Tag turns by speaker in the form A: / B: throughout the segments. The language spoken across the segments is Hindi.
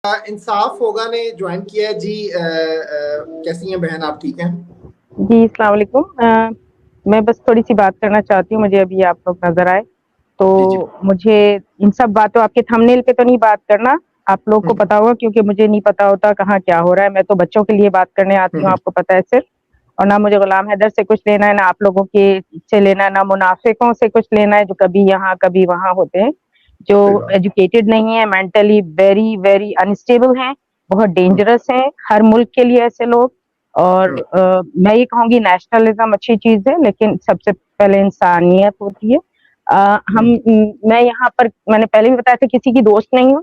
A: इंसाफ होगा ने ज्वाइन किया है जी। कैसी हैं बहन, आप ठीक हैं?
B: जी, अस्सलाम वालेकुम। मैं बस थोड़ी-सी बात करना चाहती हूँ, मुझे अभी आप लोग नज़र आए,
A: जी जी।
B: तो मुझे इन सब बातों आपके थंबनेल पे तो नहीं बात करना, आप लोग को
A: हम्म
B: पता होगा क्योंकि मुझे नहीं पता होता कहाँ क्या हो रहा है, मैं तो बच्चों के लिए बात करने आती हूँ,
A: हम्म।
B: आपको पता है सिर्फ़। और ना मुझे गुलाम हैदर से कुछ लेना है, ना आप लोगों के से लेना है, ना मुनाफ़िकों से कुछ लेना है, जो कभी यहाँ, कभी वहाँ होते हैं,
A: सही
B: जो
A: बात।
B: एजुकेटेड नहीं है, मेंटली वेरी, वेरी अनस्टेबल हैं, बहुत
A: हम्म
B: डेंजरस हैं, हर मुल्क के लिए ऐसे लोग। और
A: हम्म
B: मैं ये कहूँगी नेशनलिज़्म अच्छी चीज़ है, लेकिन सबसे पहले इंसानियत होती है।
A: हम्म
B: मैं यहाँ पर मैंने पहले भी बताया था किसी की दोस्त नहीं हूँ।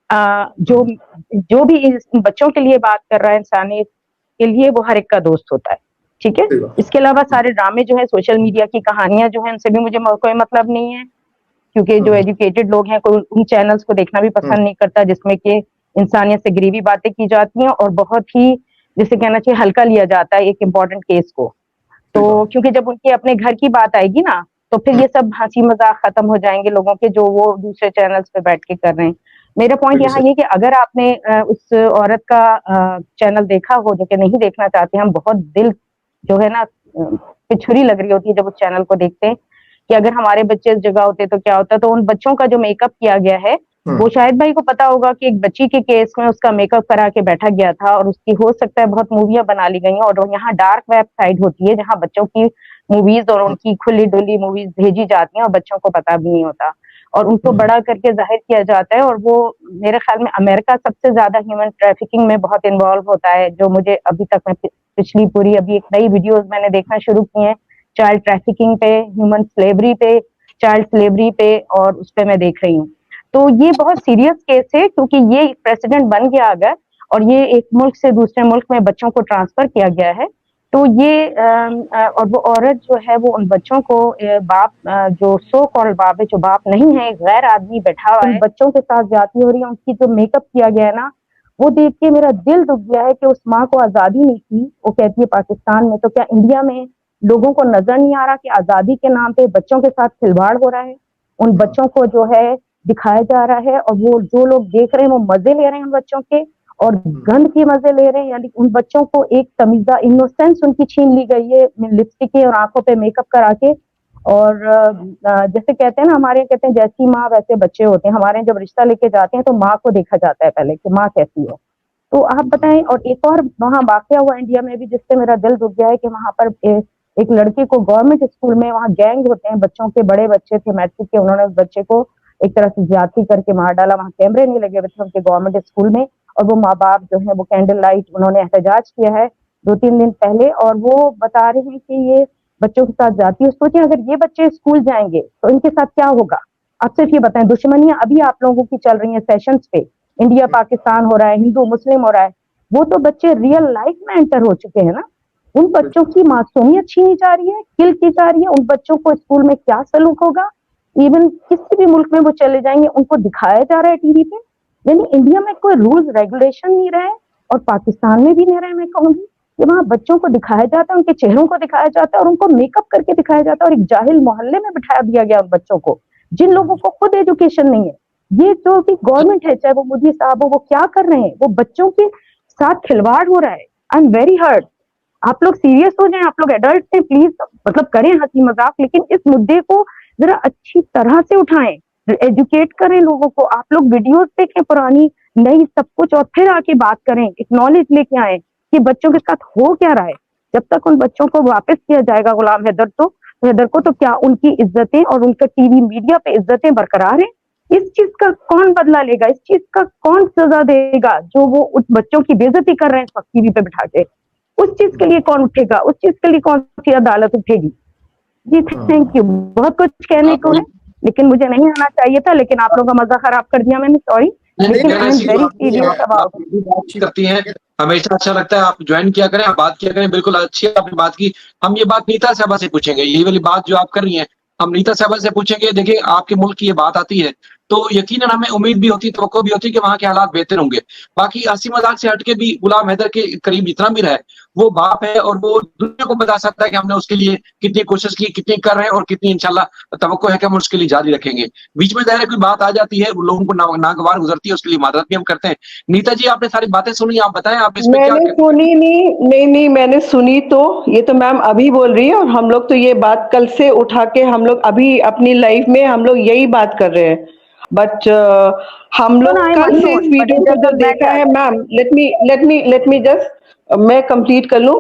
B: जो
A: हम्म।
B: जो भी इस बच्चों के लिए बात कर रहा है इंसानियत के लिए वो हर एक का दोस्त होता है, ठीक है?
A: सही बात।
B: इसके अलावा सारे ड्रामे जो हैं सोशल मीडिया की कहानियाँ जो हैं उनसे भी मुझे कोई मतलब नहीं है, क्योंकि जो
A: हम्म
B: एजुकेटेड लोग हैं कोई उन चैनल्स को देखना भी
A: हम्म।
B: पसंद नहीं करता जिसमें कि इंसानियत से गिरी हुई बातें की जाती हैं और बहुत ही जिसे कहना चाहिए हल्का लिया जाता है एक इम्पोर्टेंट केस को।
A: सही
B: तो
A: बात।
B: क्योंकि जब उनके अपने घर की बात आएगी ना, तो फिर
A: हम्म।
B: ये सब हँसी-मज़ाक खत्म हो जाएँगे लोगों के जो वो दूसरे चैनल्स पे बैठ के कर रहे हैं। मेरा पॉइंट
A: बिल्कुल
B: यहाँ
A: सही।
B: ये है कि अगर आपने उस औरत का चैनल देखा हो जो कि नहीं देखना चाहते, हम बहुत दिल जो है ना पे छुरी लग रही होती है जब उस चैनल को देखते हैं, कि अगर हमारे बच्चे इस जगह होते तो क्या होता? तो उन बच्चों का जो मेकअप किया गया है, वो
A: हम्म।
B: शाहिद भाई को पता होगा कि एक बच्ची के केस में उसका मेकअप करा के बैठा गया था और उसकी हो सकता है बहुत मूवियाँ बना ली गई हैं और यहाँ डार्क वेब साइट होती है जहाँ बच्चों की मूवीज़ और
A: हम्म
B: उनकी खुली-डुली मूवीज़ भेजी जाती हैं और बच्चों को पता भी नहीं होता। और उनको
A: हम्म।
B: बड़ा करके ज़ाहिर किया जाता है और वो मेरे ख़्याल में अमेरिका सबसे ज़्यादा ह्यूमन ट्रैफिकिंग में बहुत इन्वॉल्व होता है, जो मुझे अभी तक मैं पिछली पूरी अभी एक नई वीडियोज़ मैंने देखना शुरू की हैं, चाइल्ड ट्रैफिकिंग पे, ह्यूमन स्लेवरी पे, चाइल्ड स्लेवरी पे और उस पे मैं देख रही हूँ। तो ये बहुत सीरियस केस है क्योंकि ये एक प्रेसिडेंट बन गया अगर और ये एक मुल्क से दूसरे मुल्क में बच्चों को ट्रांसफ़र किया गया है, तो ये और वो औरत जो है वो उन बच्चों को बाप जो सो कॉल्ड बाप है, जो बाप नहीं है, एक गैर आदमी बैठा हुआ है, उन बच्चों के साथ ज़्यादती हो रही है, उनकी जो मेकअप किया गया है ना, वो देख के मेरा दिल दुःख गया है कि उस माँ को आज़ादी नहीं थी, वो कहती है पाकिस्तान में, तो क्या इंडिया में लोगों को नज़र नहीं आ रहा कि आज़ादी के नाम पे बच्चों के साथ खिलवाड़ हो रहा है? उन
A: हम्म।
B: बच्चों को जो है दिखाया जा रहा है और वो जो लोग देख रहे हैं वो मज़े ले रहे हैं उन बच्चों के और
A: हम्म।
B: गंद के मज़े ले रहे हैं, यानी उन बच्चों को एक तमीज़ा इनोसेंस उनकी छीन ली गई है लिपस्टिक और आँखों पे मेकअप करा के। और जैसे कहते हैं ना हमारे यहाँ कहते हैं जैसी माँ वैसे बच्चे होते हैं, हमारे यहाँ जब रिश्ता लेके जाते हैं तो माँ को देखा जाता है पहले कि माँ कैसी है। तो आप बताएं, और एक और वहाँ वाक़या हुआ इंडिया में भी जिससे मेरा दिल रुक गया है कि वहाँ पर एक लड़के को गवर्नमेंट स्कूल में वहाँ गैंग होते हैं बच्चों के, बड़े बच्चे थे मैट्रिक के, उन्होंने उस बच्चे को एक तरह से ज्यादती करके मार डाला। वहाँ कैमरे नहीं लगे हुए थे उनके गवर्नमेंट स्कूल में और वो माँ बाप जो है वो कैंडल लाइट उन्होंने एहतजाज किया है 2-3 दिन पहले और वो बता रहे हैं कि ये बच्चों के साथ जाती है। सोचिए अगर ये बच्चे स्कूल जाएंगे तो इनके साथ क्या होगा? आप सिर्फ ये बताएं, दुश्मनियां अभी आप लोगों की चल रही हैं सेशंस पे, इंडिया पाकिस्तान हो रहा है, हिंदू मुस्लिम हो रहा है, वो तो बच्चे रियल लाइफ में एंटर हो चुके हैं ना। उन बच्चों
A: बिल्कुल।
B: की मासूमियत छीनी जा रही है, किल की जा रही है, उन बच्चों को स्कूल में क्या सलूक होगा? इवन किसी भी मुल्क में वो चले जाएंगे उनको दिखाया जा रहा है टीवी पे। यानी इंडिया में कोई रूल्स रेगुलेशन नहीं रहे और पाकिस्तान में भी नहीं रहे। मैं कहूंगी कि वहाँ बच्चों को दिखाया जाता है, उनके चेहरों को दिखाया जाता है और उनको मेकअप करके दिखाया जाता है और एक जाहिल मोहल्ले में बिठा दिया गया उन बच्चों को जिन लोगों को खुद एजुकेशन नहीं है। ये जो कि गवर्नमेंट है, चाहे वो मोदी साहब हो, वो क्या कर रहे हैं? वो बच्चों के साथ खिलवाड़ हो रहा है। I am very hurt. आप लोग सीरियस हो जाएं, आप लोग एडल्ट हैं, प्लीज मतलब करें हंसी मजाक, लेकिन इस मुद्दे को जरा अच्छी तरह से उठाएं, एजुकेट करें लोगों को। आप लोग वीडियोस देखें पुरानी नई सब कुछ और फिर आके बात करें, एक नॉलेज लेके आए कि बच्चों के साथ हो क्या रहा है। जब तक उन बच्चों को वापस किया जाएगा गुलाम हैदर को, तो क्या उनकी इज्जतें और उनका टीवी मीडिया पे इज्जतें बरकरार हैं? इस चीज का कौन बदला लेगा? इस चीज का कौन सजा देगा जो वो उस बच्चों की बेइज्जती कर रहे हैं टीवी पे बिठा के? उस चीज के लिए कौन उठेगा? उस चीज के लिए कौन सी अदालत उठेगी? जी थैंक यू। बहुत कुछ कहने को
A: आपने
B: है लेकिन मुझे नहीं आना चाहिए था, लेकिन आप लोगों का मजा खराब कर दिया मैंने, सॉरी।
A: नहीं नहीं,
B: लेकिन
A: मैंने
B: आई एम
A: अच्छी
B: वेरी
A: बात की।
B: सीरियस
A: आप
B: अबाउट।
A: भी बात
C: अच्छी करती हैं,
A: करते हैं।
C: हमेशा अच्छा लगता है। आप ज्वाइन किया करें, आप बात किया करें, बिल्कुल अच्छी आपने बात की। हम ये बात नीता साहबा से पूछेंगे, यही वाली बात जो आप कर रही हैं, हम नीता साहबा से पूछेंगे। देखिए आपके मुल्क की ये बात आती है तो यकीनन हमें उम्मीद भी होती, तवक्को भी होती कि वहाँ के हालात बेहतर होंगे। बाकी हँसी मज़ाक से हटके भी गुलाम हैदर के करीब जितना भी रहा है, वो बाप है और वो दुनिया को बता सकता है कि हमने उसके लिए कितनी कोशिश की, कितनी कर रहे हैं और कितनी इंशाल्लाह तवक्को है कि हम उसके लिए जारी रखेंगे। बीच में ज़ाहिर है कोई बात आ जाती है, लोगों को नागवार गुज़रती है, उसके लिए मादरत भी हम करते हैं। नीता जी, आपने सारी बातें सुनी, आप बताएँ आप इस पे क्या
D: मैंने सुनी नहीं, मैंने सुनी तो ये तो मैम अभी बोल रही है, और हम लोग तो ये बात कल से उठा के हम लोग अभी अपनी लाइफ में हम लोग यही बात कर रहे हैं। बट हम लोग कल से इस वीडियो को जो देखा है मैम, लेट मी जस्ट मैं कंप्लीट कर लूं।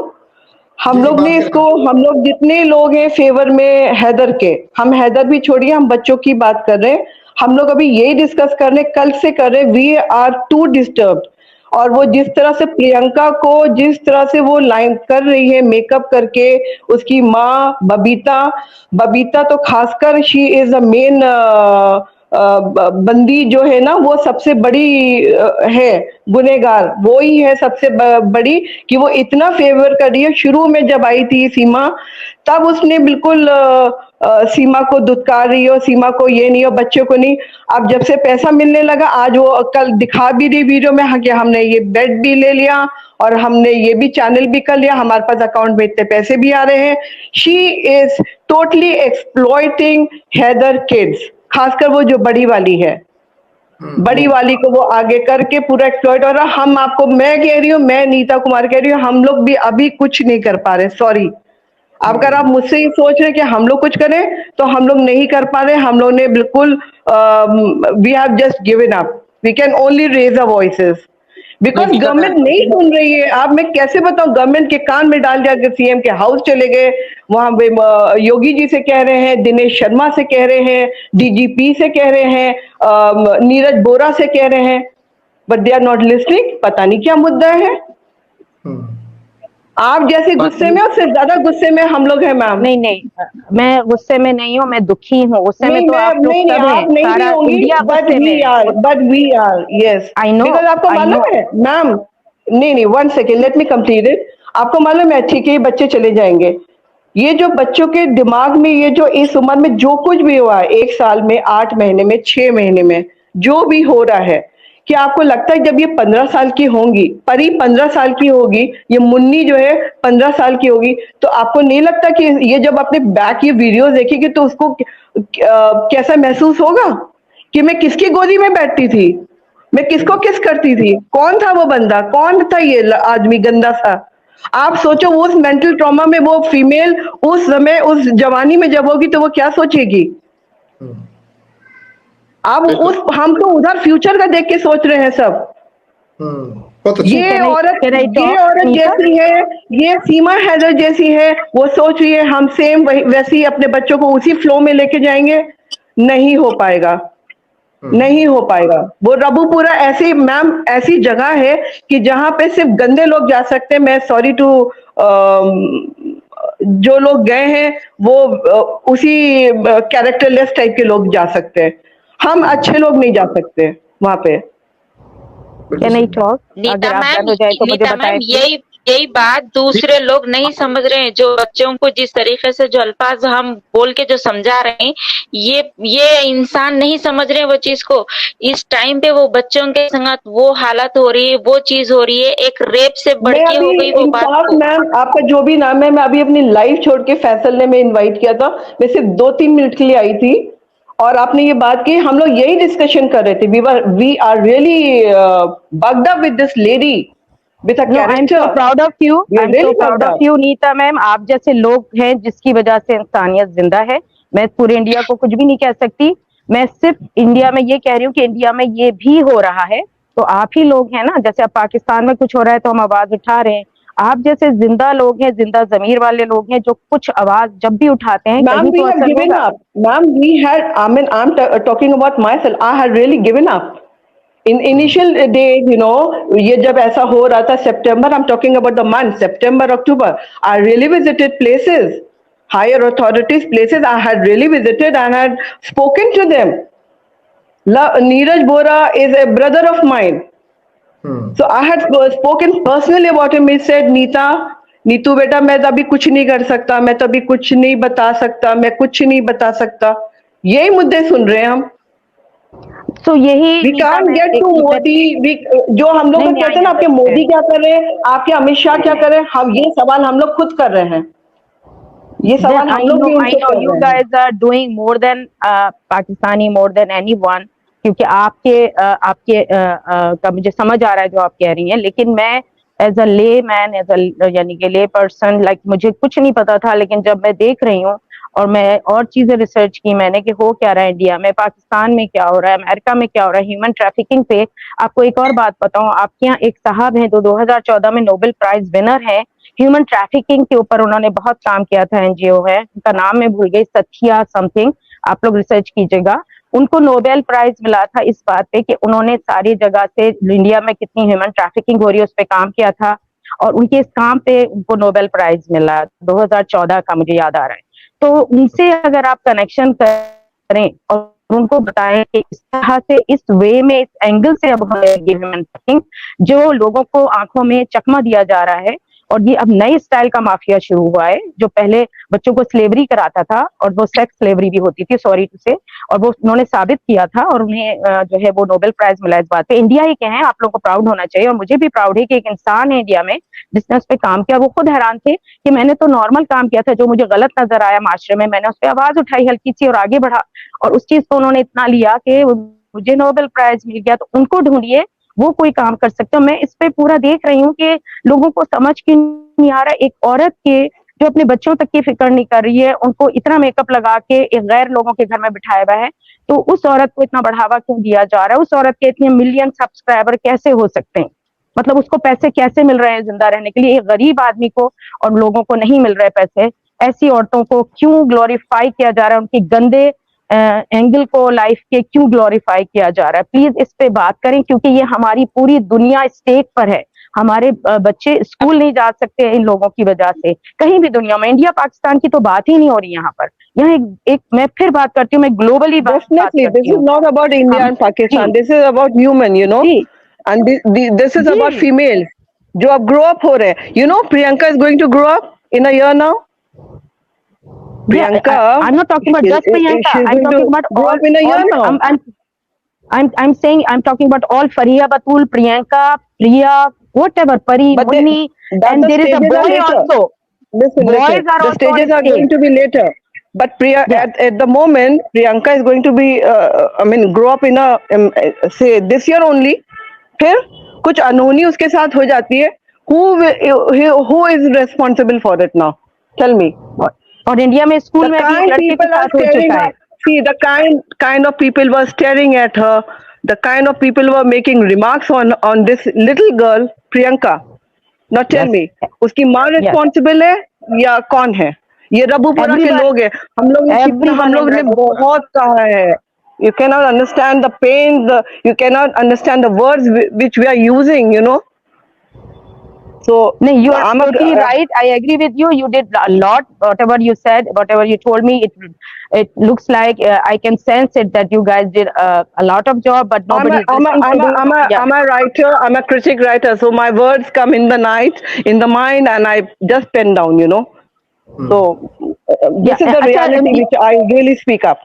D: हम लोग ने इसको, हम लोग जितने लोग हैं फेवर में हैदर के, हम हैदर भी छोड़िए, हम बच्चों की बात कर रहे हैं। हम लोग अभी यही डिस्कस कर रहे हैं, कल से कर रहे हैं, वी आर टू डिस्टर्ब्ड। और वो जिस तरह से प्रियंका को, जिस तरह से वो लाइन कर रही है मेकअप करके, उसकी माँ बबीता तो खासकर शी इज अ मेन बंदी जो है ना, वो सबसे बड़ी है गुनेगार, वो ही है सबसे बड़ी, कि वो इतना फेवर कर रही है। शुरू में जब आई थी सीमा, तब उसने बिल्कुल सीमा को दुत्कार रही हो, सीमा को ये नहीं हो, बच्चों को नहीं। अब जब से पैसा मिलने लगा, आज वो कल दिखा भी रही वीडियो में, हाँ, कि हमने ये बेड भी ले लिया और हमने ये भी चैनल भी कर लिया, हमारे पास अकाउंट में इतने पैसे भी आ रहे हैं। She is totally exploiting their kids, खासकर वो जो बड़ी वाली है, बड़ी वाली को वो आगे करके पूरा एक्सप्लॉइट। और हम आपको, मैं कह रही हूँ, मैं नीता कुमार कह रही हूँ, हम लोग भी अभी कुछ नहीं कर पा रहे, सॉरी। अगर आप मुझसे ही सोच रहे कि हम लोग कुछ करें, तो हम लोग नहीं कर पा रहे। हम लोग ने बिल्कुल we have just given up, we can only raise a voices, because government नहीं सुन रही है। आप, मैं कैसे बताऊं, गवर्नमेंट के कान में डाल दिया कि सीएम के हाउस चले गए, वहां पे योगी जी से कह रहे हैं, दिनेश शर्मा से कह रहे हैं, डीजीपी से कह रहे हैं, नीरज बोरा से कह रहे हैं, but they are not listening. पता नहीं क्या मुद्दा है। आप जैसे गुस्से में, उससे ज्यादा गुस्से में हम लोग हैं मैम।
B: नहीं, मैं गुस्से में नहीं हूँ, मैं दुखी हूँ। गुस्से में तो आप लोग सब हैं,
D: आप नहीं
B: सारा
D: होंगी,
B: India
D: but we are yes,
B: I know,
D: because आपको मालूम है मैम, नहीं, 1 second, let me complete it. आपको मालूम है, ठीक है, ये बच्चे चले जाएंगे, ये जो बच्चों के दिमाग में, ये जो इस उम्र में जो कुछ भी हुआ है, 1 साल में, 8 महीने में, 6 महीने में जो भी हो रहा है, क्या आपको लगता है जब ये 15 साल की होंगी, परी 15 साल की होगी, ये मुन्नी जो है 15 साल की होगी, तो आपको नहीं लगता कि ये जब अपने बैक ये वीडियोस देखेगी तो उसको कैसा महसूस होगा कि मैं किसकी गोदी में बैठती थी, मैं किसको किस करती थी, कौन था वो बंदा, कौन था ये आदमी गंदा सा। आप सोचो, उस मेंटल ट्रॉमा में वो फीमेल उस समय, उस जवानी में जब होगी, तो वो क्या सोचेगी। अब हम तो उधर फ्यूचर का देख के सोच रहे हैं सब। ये औरत जैसी है, ये सीमा हैदर जैसी है, वो सोच रही है हम सेम वैसी अपने बच्चों को उसी फ्लो में लेके जाएंगे। नहीं हो पाएगा, नहीं हो पाएगा। वो रबूपुरा ऐसी, मैम, ऐसी जगह है कि जहां पे सिर्फ गंदे लोग जा सकते हैं। मैं सॉरी टू, जो लोग गए हैं वो उसी कैरेक्टरलेस टाइप के लोग जा सकते हैं, हम अच्छे लोग नहीं जा सकते वहां पे।
B: नहीं टॉक,
E: नीता मैम, यही बात दूसरे लोग नहीं समझ रहे हैं, जो बच्चों को जिस तरीके से, जो अल्फाज हम बोल के जो समझा रहे हैं, ये इंसान नहीं समझ रहे हैं वो चीज को। इस टाइम पे वो बच्चों के संग वो हालत हो रही है, वो चीज हो रही है, एक रेप से बढ़ के हो गई वो बात।
D: मैम, आपका जो भी नाम है, मैं अभी अपनी लाइफ छोड़ के फैसल ने मैं इन्वाइट किया था, मैं सिर्फ 2-3 मिनट के लिए आई थी, और आपने ये बात की, हम लोग यही डिस्कशन कर रहे थे। We are really bugged up with this lady, with a character.
B: I am so proud of you, I am so proud of you Nita ma'am. आप जैसे लोग हैं जिसकी वजह से इंसानियत जिंदा है। मैं पूरे इंडिया को कुछ भी नहीं कह सकती, मैं सिर्फ इंडिया में ये कह रही हूँ कि इंडिया में ये भी हो रहा है, तो आप ही लोग हैं ना। जैसे अब पाकिस्तान में कुछ हो रहा है तो हम आवाज उठा रहे हैं, आप जैसे जिंदा लोग हैं, जिंदा जमीर वाले लोग हैं, जो कुछ आवाज जब भी उठाते हैं,
D: ma'am, we have given up. Ma'am, we had, I mean, I am talking about myself, I had really given up in initial days, you know. ये जब ऐसा हो रहा था, सितंबर, I am talking about the month सितंबर, अक्टूबर, I really visited places, higher authorities places, I had really visited and had spoken to them. Neeraj Bora is a brother of mine. So I had spoken personally about him. He said, Neetu बेटा, मैं तो अभी कुछ नहीं कर सकता, मैं तो अभी कुछ नहीं बता सकता, मैं कुछ नहीं बता सकता। यही मुद्दे सुन रहे हैं हम।
B: So यही
D: We can't get to Modi, जो हम लोग कहते हैं ना आपके मोदी क्या कर रहे हैं, आपके अमित शाह क्या कर रहे हैं, हम ये सवाल हम लोग खुद कर रहे हैं, ये सवाल हम लोग भी उनसे कर रहे हैं।
B: You guys are doing more than Pakistani, more than anyone, क्योंकि आपके का मुझे समझ आ रहा है जो आप कह रही हैं, लेकिन मैं एज अ ले मैन, यानी कि ले पर्सन, लाइक मुझे कुछ नहीं पता था, लेकिन जब मैं देख रही हूँ और मैं और चीजें रिसर्च की मैंने कि हो क्या रहा है इंडिया में, पाकिस्तान में क्या हो रहा है, अमेरिका में क्या हो रहा है, ह्यूमन ट्रैफिकिंग पे। आपको एक और बात बताऊं, आपके यहाँ एक साहब हैं जो 2014 में नोबेल प्राइज विनर है ह्यूमन ट्रैफिकिंग के ऊपर, उन्होंने बहुत काम किया था, एनजीओ है, उनका नाम मैं भूल गई, सथिया समथिंग, आप लोग रिसर्च कीजिएगा। उनको नोबेल प्राइज मिला था इस बात पे कि उन्होंने सारी जगह से इंडिया में कितनी ह्यूमन ट्रैफिकिंग हो रही है उस पर काम किया था, और उनके इस काम पे उनको नोबेल प्राइज मिला 2014 का, मुझे याद आ रहा है। तो उनसे अगर आप कनेक्शन करें और उनको बताएं कि इस तरह से, इस वे में, इस एंगल से अब ह्यूमन ट्रैफिकिंग, जो लोगों को आंखों में चकमा दिया जा रहा है, और ये अब नई स्टाइल का माफिया शुरू हुआ है, जो पहले बच्चों को स्लेवरी कराता था, और वो सेक्स स्लेवरी भी होती थी, सॉरी टू से, और वो उन्होंने साबित किया था, और उन्हें जो है वो नोबेल प्राइज मिला इस बात पे। इंडिया ही के हैं, आप लोगों को प्राउड होना चाहिए, और मुझे भी प्राउड है कि एक इंसान है इंडिया में जिसने उस पर काम किया। वो खुद हैरान थे कि मैंने तो नॉर्मल काम किया था, जो मुझे गलत नजर आया माशरे में, मैंने उस पर आवाज उठाई हल्की सी और आगे बढ़ा, और उस चीज को उन्होंने इतना लिया कि मुझे नोबेल प्राइज मिल गया। तो उनको ढूंढिए, वो कोई काम कर सकते हो। मैं इस पे पूरा देख रही हूँ कि लोगों को समझ क्यों नहीं आ रहा, एक औरत के जो अपने बच्चों तक की फिक्र नहीं कर रही है, उनको इतना मेकअप लगा के एक गैर लोगों के घर में बिठाया हुआ है, तो उस औरत को इतना बढ़ावा क्यों दिया जा रहा है? उस औरत के इतने मिलियन सब्सक्राइबर कैसे हो सकते हैं? मतलब उसको पैसे कैसे मिल रहे हैं जिंदा रहने के लिए? एक गरीब आदमी को और लोगों को नहीं मिल रहे पैसे। ऐसी औरतों को क्यों ग्लोरीफाई किया जा रहा है? उनकी गंदे एंगल को लाइफ के क्यों ग्लोरीफाई किया जा रहा है? प्लीज इस पे बात करें, क्योंकि ये हमारी पूरी दुनिया स्टेक पर है। हमारे बच्चे स्कूल नहीं जा सकते इन लोगों की वजह से, कहीं भी दुनिया में। इंडिया पाकिस्तान की तो बात ही नहीं हो रही यहाँ पर। यहाँ एक मैं फिर बात करती हूँ, मैं ग्लोबली बात करती हूँ।
D: This is not about India and Pakistan. This is about human, you know. And this is about female जो अब grow up हो रहे हैं. You know, Priyanka is going to grow up in a year now. Priyanka,
B: I'm not talking about just Priyanka. I'm talking about
D: grow up in a year now.
B: I'm saying I'm talking about all Fariha Batul, Priyanka, Priya, whatever, Pari, Munni, and there is a boy also.
D: Listen, the stages are going to be later. But at the moment, Priyanka is going to be, grow up in a, say, this year only. फिर कुछ अनहोनी उसके साथ हो जाती है. Who is responsible for it now? Tell me.
B: और इंडिया में स्कूल में भी लड़के के साथ हो चुका है.
D: See, the kind of people were staring at her. The kind of people were making remarks on this little girl, Priyanka. Now tell me, उसकी माँ responsible है या कौन है? ये रबूपुरा के लोग हैं. हम लोग ने बहुत कहा है. You cannot understand the pain. You cannot understand the words which we are using. You know. So
B: no, you are totally right. I agree with you. You did a lot. Whatever you said, whatever you told me, it looks like I can sense it that you guys did a lot of job, but nobody.
D: I'm a writer. I'm a critic writer. So my words come in the night, in the mind, and I just pen down. You know. So this is the reality which I really speak up.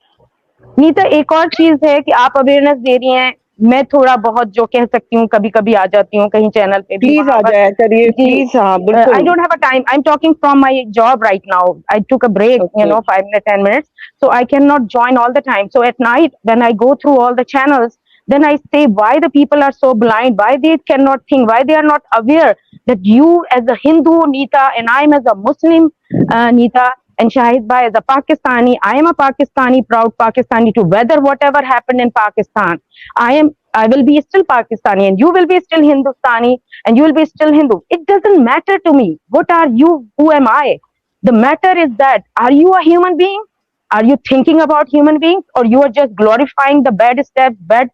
B: Nita, एक और चीज है कि आप अवेयरनेस दे रही हैं, मैं थोड़ा बहुत जो कह सकती हूँ कभी कभी आ जाती हूँ कहीं चैनल पे.
D: प्लीज आ जाया करिए, प्लीज. हाँ बिल्कुल.
B: I don't have a time. I'm talking from my job right now. I took a break, 5 minutes, 10 minutes, so I cannot join all the time. So at night when I go through all the channels, then I say why the people are so blind, why they cannot think, why they are not aware that you as a Hindu, Neeta, and I'm as a Muslim, Neeta, and Shahid Bhai as a Pakistani, I am a Pakistani, proud Pakistani too. Whether whatever happened in Pakistan, I will be still Pakistani, and you will be still Hindustani, and you will be still Hindu. It doesn't matter to me. What are you? Who am I? The matter is that, are you a human being? Are you thinking about human beings, or you are just glorifying the bad steps, bad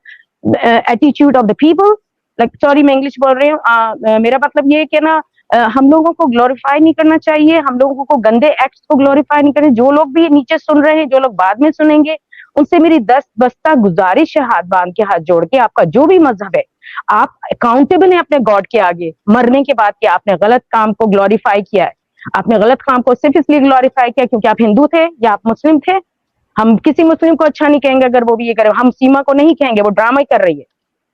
B: attitude of the people? Like, sorry, मैं इंग्लिश बोल रही हूँ. मेरा मतलब ये है कि ना, हम लोगों को ग्लोरीफाई नहीं करना चाहिए, हम लोगों को गंदे एक्ट्स को ग्लोरीफाई नहीं करना. जो लोग भी नीचे सुन रहे हैं, जो लोग बाद में सुनेंगे, उनसे मेरी 10 बस्ता गुजारिश है, हाथ बांध के, हाथ जोड़ के, आपका जो भी मजहब है, आप अकाउंटेबल हैं अपने गॉड के आगे मरने के बाद कि आपने गलत काम को ग्लोरीफाई किया है. आपने गलत काम को सिर्फ इसलिए ग्लोरीफाई किया क्योंकि आप हिंदू थे या आप मुस्लिम थे. हम किसी मुस्लिम को अच्छा नहीं कहेंगे अगर वो भी ये करे, हम सीमा को नहीं कहेंगे, वो ड्रामा कर रही है,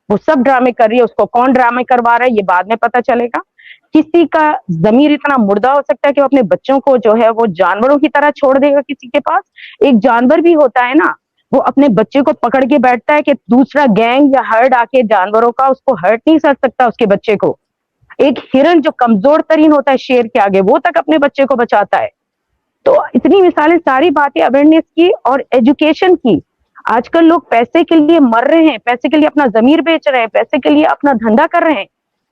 B: वो सब ड्रामे कर रही है, उसको कौन ड्रामे करवा रहा है ये बाद में पता चलेगा। किसी का जमीर इतना मुर्दा हो सकता है कि वो अपने बच्चों को जो है वो जानवरों की तरह छोड़ देगा किसी के पास। एक जानवर भी होता है ना, वो अपने बच्चे को पकड़ के बैठता है कि दूसरा गैंग या हर्ड आके जानवरों का उसको हर्ट नहीं कर सकता उसके बच्चे को। एक हिरन जो कमजोर तरीन होता है शेर के आगे, वो तक अपने बच्चे को बचाता है। तो इतनी मिसालें, सारी बातें अवेयरनेस की और एजुकेशन की। आजकल लोग पैसे के लिए मर रहे हैं, पैसे के लिए अपना जमीर बेच रहे हैं, पैसे के लिए अपना धंधा कर रहे हैं।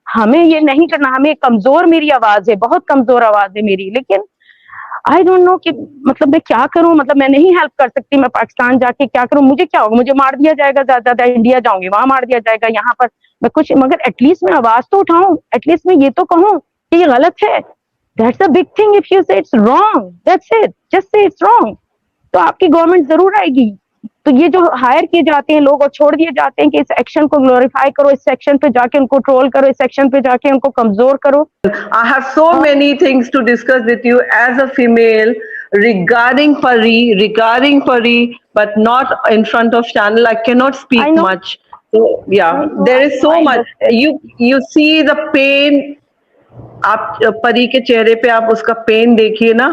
B: हमें ये नहीं करना। हमें कमजोर मेरी आवाज है, बहुत कमजोर आवाज है मेरी, लेकिन आई डोंट नो कि मतलब मैं क्या करूं। मतलब मैं नहीं हेल्प कर सकती, मैं पाकिस्तान जाके क्या करूं, मुझे क्या होगा, मुझे मार दिया जाएगा, ज्यादा इंडिया जाऊंगी वहां मार दिया जाएगा, यहाँ पर मैं कुछ, मगर एटलीस्ट मैं आवाज तो उठाऊं, एटलीस्ट मैं ये तो कहूं कि ये गलत है। That's a big thing. If you say it's wrong, that's it, just say it's wrong, तो आपकी गवर्नमेंट जरूर आएगी। तो ये जो हायर किए जाते हैं लोग और छोड़ दिए जाते हैं कि इस एक्शन को ग्लोरीफाई करो, इस सेक्शन पे जाके उनको ट्रोल करो, इस सेक्शन पे जाके उनको कमजोर करो।
D: I have so many things to discuss with you as a female regarding Pari, but not in front of channel. I cannot
B: I
D: speak
B: know.
D: much. So yeah,
B: I know,
D: there
B: I
D: is
B: know,
D: so
B: I
D: much.
B: understand.
D: You see the pain. आप परी के चेहरे पे आप उसका पेन देखिए ना,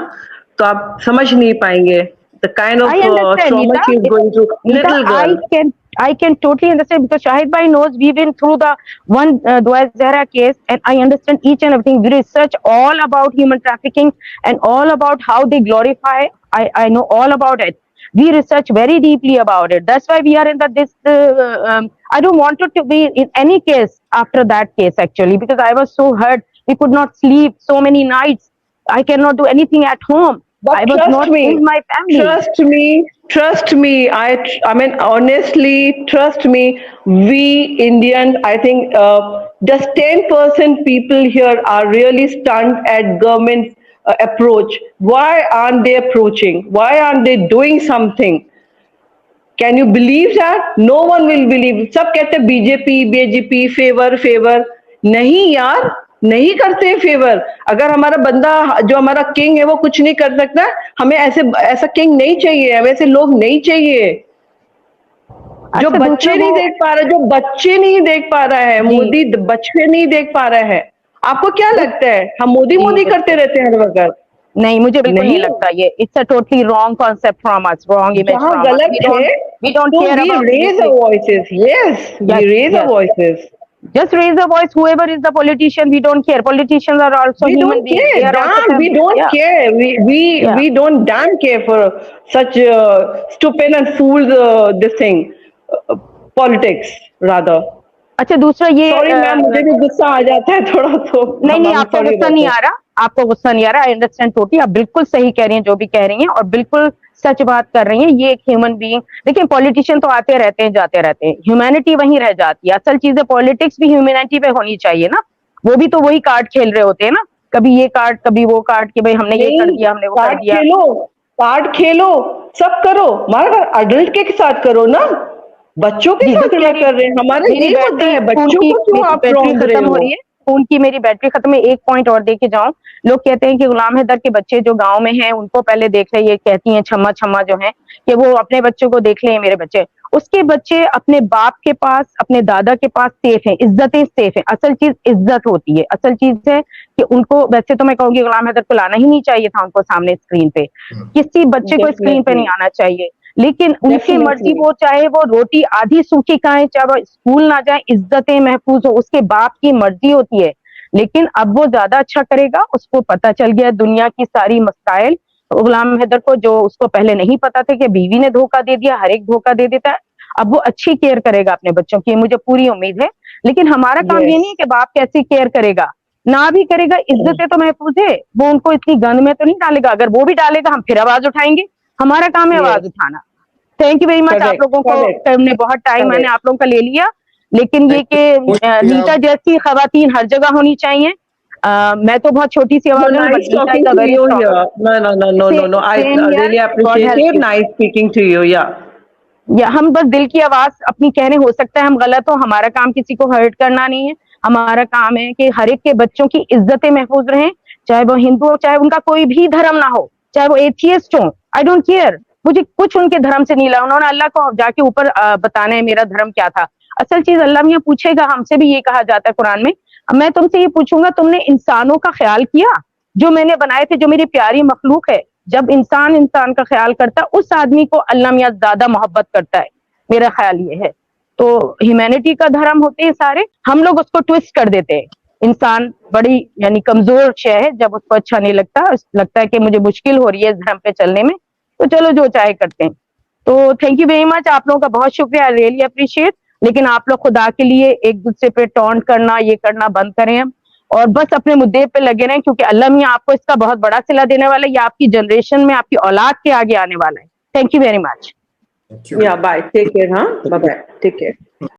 D: तो आप समझ नहीं पाएंगे the kind of
B: I understand,
D: trauma
B: Nita.
D: she is going through.
B: Nita,
D: Little girl.
B: I can totally understand because Shahid Bhai knows we've been through the one Dua Zehra case, and I understand each and everything. We research all about human trafficking and all about how they glorify. I know all about it. We research very deeply about it. That's why we are in this. I don't want it to be in any case after that case actually, because I was so hurt. We could not sleep so many nights. I cannot do anything at home.
D: But
B: I was
D: trust
B: not
D: me,
B: in my family.
D: trust me. I mean, honestly, trust me. We Indian, I think, just 10% people here are really stunned at government approach. Why aren't they approaching? Why aren't they doing something? Can you believe that? No one will believe. सब कहते हैं बीजेपी फेवर नहीं यार, नहीं करते फेवर। अगर हमारा बंदा जो हमारा किंग है वो कुछ नहीं कर सकता, हमें ऐसा किंग नहीं चाहिए, हमें ऐसे लोग नहीं चाहिए। जो बच्चे नहीं देख पा रहे, जो बच्चे नहीं देख पा रहा है, मोदी बच्चे नहीं देख पा रहा है। आपको क्या लगता है हम मोदी करते रहते हैं हर वक्त?
B: नहीं, मुझे बिल्कुल नहीं लगता ये। It's a totally wrong concept from us, wrong image from us.
D: गलत है,
B: we don't care about
D: raise our voices. Yes, we raise our voices.
B: Just raise the voice. Whoever is the politician, we don't care. Politicians are also human beings. They are also
D: we don't care. We don't damn care for such stupid and fools this thing, politics rather.
B: अच्छा, दूसरा ये
D: सॉरी मैम, मुझे भी गुस्सा आ जाता है थोड़ा, तो
B: नहीं आपको गुस्सा नहीं आ रहा, आपको गुस्सा नहीं आ रहा। आई अंडरस्टैंड टोटली, आप बिल्कुल सही कह रही हैं जो भी कह रही हैं और बिल्कुल सच बात कर रही हैं। ये एक ह्यूमन बीइंग, देखिए पॉलिटिशियन तो आते रहते हैं जाते रहते हैं, ह्यूमैनिटी वहीं रह जाती है। असल चीज है पॉलिटिक्स भी ह्यूमैनिटी पे होनी चाहिए ना। वो भी तो वही कार्ड खेल रहे होते हैं ना, कभी ये कार्ड कभी वो कार्ड कि भाई हमने ये कर दिया, हमने वो कर दिया।
D: कार्ड खेलो, सब करो, मगर अडल्ट के साथ करो ना, बच्चों के साथ क्या कर रहे हैं? हमारे नहीं होता है, बच्चों को क्यों आप रॉन्ग कर रहे हो?
B: फोन की मेरी बैटरी खत्म है। एक पॉइंट और देके जाऊं, लोग कहते हैं कि गुलाम हैदर के बच्चे जो गांव में हैं उनको पहले देख ले, ये कहती हैं छम्मा जो है कि वो अपने बच्चों को देख ले, मेरे बच्चे। उसके बच्चे अपने बाप के पास, अपने दादा के पास सेफ हैं, इज्जतें सेफ हैं। असल चीज इज्जत होती है, असल चीज है कि उनको, वैसे तो मैं कहूंगी गुलाम हैदर को लाना ही नहीं चाहिए था उनको सामने स्क्रीन पे, किसी बच्चे को स्क्रीन पे नहीं आना चाहिए, लेकिन उनकी मर्जी, वो चाहे वो रोटी आधी सूखी खाए, चाहे वो स्कूल ना जाए, इज्जतें महफूज हो, उसके बाप की मर्जी होती है। लेकिन अब वो ज्यादा अच्छा करेगा, उसको पता चल गया दुनिया की सारी मसाइल। गुलाम हैदर को, जो उसको पहले नहीं पता था कि बीवी ने धोखा दे दिया, हर एक धोखा दे देता है, अब वो अच्छी केयर करेगा अपने बच्चों की, मुझे पूरी उम्मीद है। लेकिन हमारा काम ये नहीं है कि बाप कैसी केयर करेगा, ना भी करेगा, इज्जतें तो महफूज है, वो उनको इतनी गंद में तो नहीं डालेगा। अगर वो भी डालेगा हम फिर आवाज उठाएंगे, हमारा काम है आवाज उठाना। Thank you very much. आप लोगों को हमने बहुत टाइम मैंने आप लोगों का ले लिया, लेकिन ये कि नीता जैसी खवातीन हर जगह होनी चाहिए। मैं तो बहुत छोटी सी आवाज या हम बस दिल की आवाज अपनी कहने, हो सकता है हम गलत हो, हमारा काम किसी को हर्ट करना नहीं है। हमारा काम है कि हर एक के बच्चों की इज्जतें महफूज रहें, चाहे वो हिंदू हो, चाहे उनका कोई भी धर्म ना हो, चाहे वो एथियस्ट हो, आई डोंट केयर। मुझे कुछ उनके धर्म से नहीं लगा। उन्होंने अल्लाह को जाके ऊपर बताना है मेरा धर्म क्या था। असल चीज अल्लाह मियां पूछेगा, हमसे भी ये कहा जाता है कुरान में, मैं तुमसे ये पूछूंगा तुमने इंसानों का ख्याल किया जो मैंने बनाए थे, जो मेरी प्यारी मखलूक है। जब इंसान इंसान का ख्याल करता है उस आदमी को अल्लाह मियां ज्यादा मोहब्बत करता है, मेरा ख्याल ये है। तो ह्यूमैनिटी का धर्म होते हैं सारे, हम लोग उसको ट्विस्ट कर देते हैं। इंसान बड़ी यानी कमजोर शय है, जब उसको अच्छा नहीं लगता है कि मुझे मुश्किल हो रही है इस धर्म पे चलने में, तो चलो जो चाहे करते हैं। तो थैंक यू वेरी मच, आप लोगों का बहुत शुक्रिया, आई रियली अप्रिशिएट। लेकिन आप लोग खुदा के लिए एक दूसरे पे टॉन्ट करना ये करना बंद करें और बस अपने मुद्दे पे लगे रहें, क्योंकि अल्लाह मियां आपको इसका बहुत बड़ा सिला देने वाला है। ये आपकी जनरेशन में, आपकी औलाद के आगे आने वाला है। Thank you very much.
D: या बाय, टेक केयर। हाँ, बाय बाय, टेक केयर।